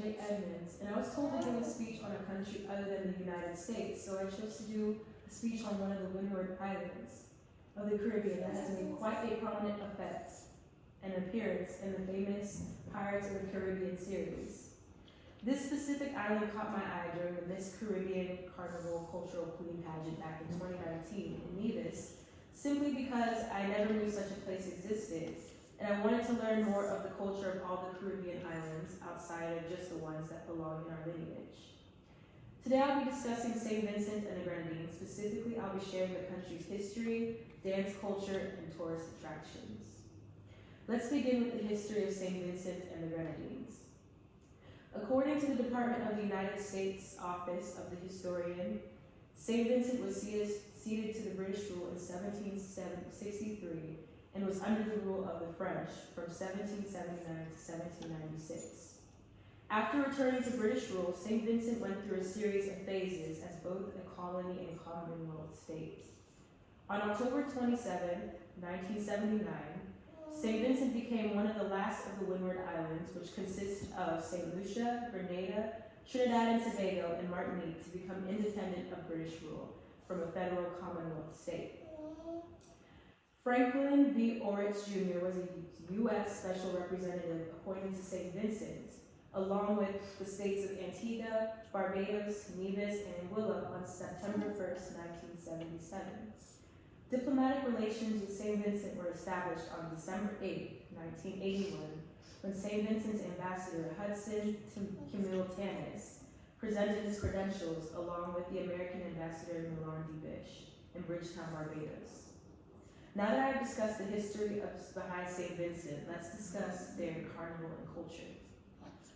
J. Edmonds, and I was told to give a speech on a country other than the United States, so I chose to do a speech on one of the Windward Islands of the Caribbean that has made quite a prominent effect and appearance in the famous Pirates of the Caribbean series. This specific island caught my eye during the Miss Caribbean Carnival Cultural Queen pageant back in 2019 in Nevis, simply because I never knew such a place existed, and I wanted to learn more of the culture of all the Caribbean islands outside of just the ones that belong in our lineage. Today I'll be discussing St. Vincent and the Grenadines. Specifically, I'll be sharing the country's history, dance culture, and tourist attractions. Let's begin with the history of St. Vincent and the Grenadines. According to the Department of the United States Office of the Historian, St. Vincent was ceded to the British rule in 1763 and was under the rule of the French from 1779 to 1796. After returning to British rule, St. Vincent went through a series of phases as both a colony and Commonwealth state. On October 27, 1979, St. Vincent became one of the last of the Windward Islands, which consist of St. Lucia, Grenada, Trinidad and Tobago, and Martinique, to become independent of British rule from a federal Commonwealth state. Franklin V. Oritz Jr. was a U.S. Special Representative appointed to St. Vincent, along with the states of Antigua, Barbados, Nevis, and Anguilla on September 1st, 1977. Diplomatic relations with St. Vincent were established on December 8, 1981, when St. Vincent's ambassador Hudson Camille Tanis presented his credentials along with the American ambassador Milan Dibish in Bridgetown, Barbados. Now that I've discussed the history behind St. Vincent, let's discuss their carnival and culture.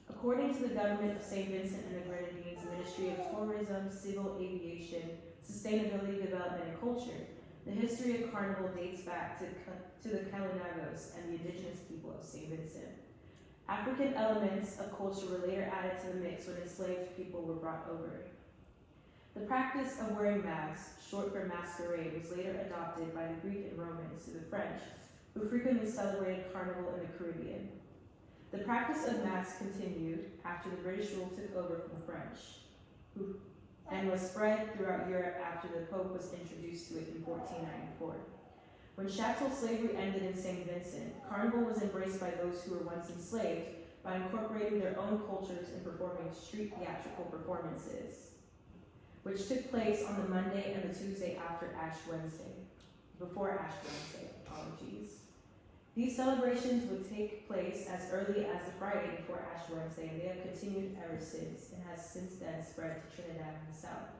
According to the government of St. Vincent and the Grenadines, Ministry of Tourism, Civil Aviation, Sustainability, Development, and Culture, the history of carnival dates back to the Kalinagos and the indigenous people of St. Vincent. African elements of culture were later added to the mix when enslaved people were brought over. The practice of wearing masks, short for masquerade, was later adopted by the Greek and Romans to the French, who frequently celebrated carnival in the Caribbean. The practice of masks continued after the British rule took over from the French, and was spread throughout Europe after the Pope was introduced to it in 1494. When chattel slavery ended in St. Vincent, carnival was embraced by those who were once enslaved by incorporating their own cultures and performing street theatrical performances, which took place on the Monday and the Tuesday before Ash Wednesday, apologies. These celebrations would take place as early as the Friday before Ash Wednesday, and they have continued ever since, and has since then spread to Trinidad and the South.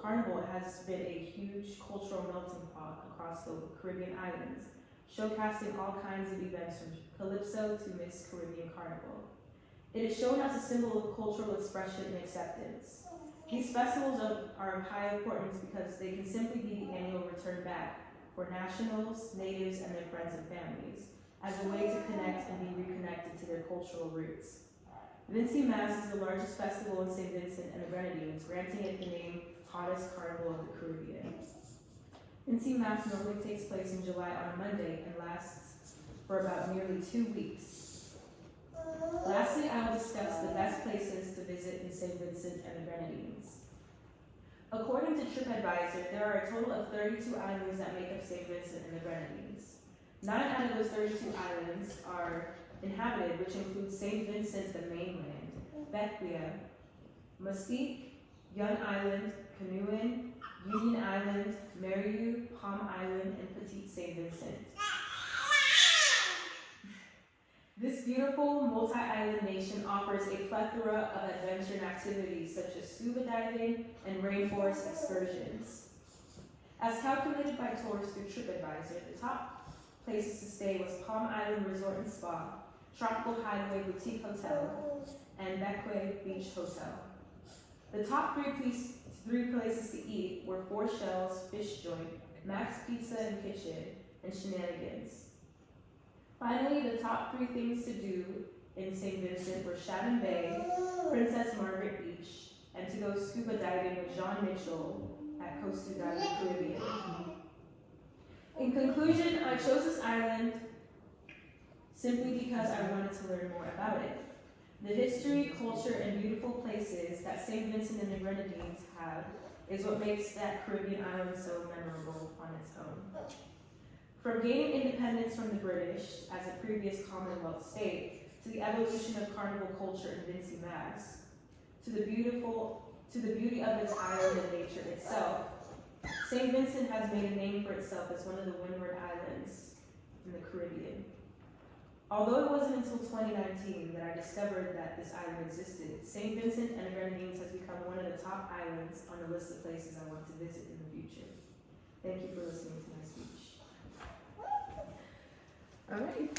Carnival has been a huge cultural melting pot across the Caribbean islands, showcasing all kinds of events from Calypso to Miss Caribbean Carnival. It is shown as a symbol of cultural expression and acceptance. These festivals are of high importance because they can simply be the annual return back for nationals, natives, and their friends and families, as a way to connect and be reconnected to their cultural roots. Vinci Mass is the largest festival in St. Vincent and the Grenadines, granting it the name Hottest Carnival of the Caribbean. Vinci Mass normally takes place in July on a Monday and lasts for about nearly 2 weeks. Lastly, I will discuss the best places to visit in St. Vincent and the Grenadines. According to TripAdvisor, there are a total of 32 islands that make up St. Vincent and the Grenadines. 9 out of those 32 islands are inhabited, which include St. Vincent, the mainland, Bequia, Mustique, Young Island, Canoein, Union Island, Mariu, Palm Island, and Petite St. Vincent. This beautiful multi-island nation offers a plethora of adventure and activities such as scuba diving and rainforest excursions. As calculated by tourists through TripAdvisor, the top places to stay was Palm Island Resort and Spa, Tropical Hideaway Boutique Hotel, and Bequia Beach Hotel. The top three places to eat were Four Shells Fish Joint, Max Pizza and Kitchen, and Shenanigans. Finally, the top 3 things to do in St. Vincent were Shannon Bay, Princess Margaret Beach, and to go scuba diving with Jean Mitchell at Costa Dive Caribbean. In conclusion, I chose this island simply because I wanted to learn more about it. The history, culture, and beautiful places that St. Vincent and the Grenadines have is what makes that Caribbean island so memorable on its own. From gaining independence from the British as a previous Commonwealth state, to the evolution of carnival culture in Vincy, Mass, to the beauty of its island and nature itself, St. Vincent has made a name for itself as one of the Windward Islands in the Caribbean. Although it wasn't until 2019 that I discovered that this island existed, St. Vincent and the Grenadines has become one of the top islands on the list of places I want to visit in the future. Thank you for listening to my speech. All right.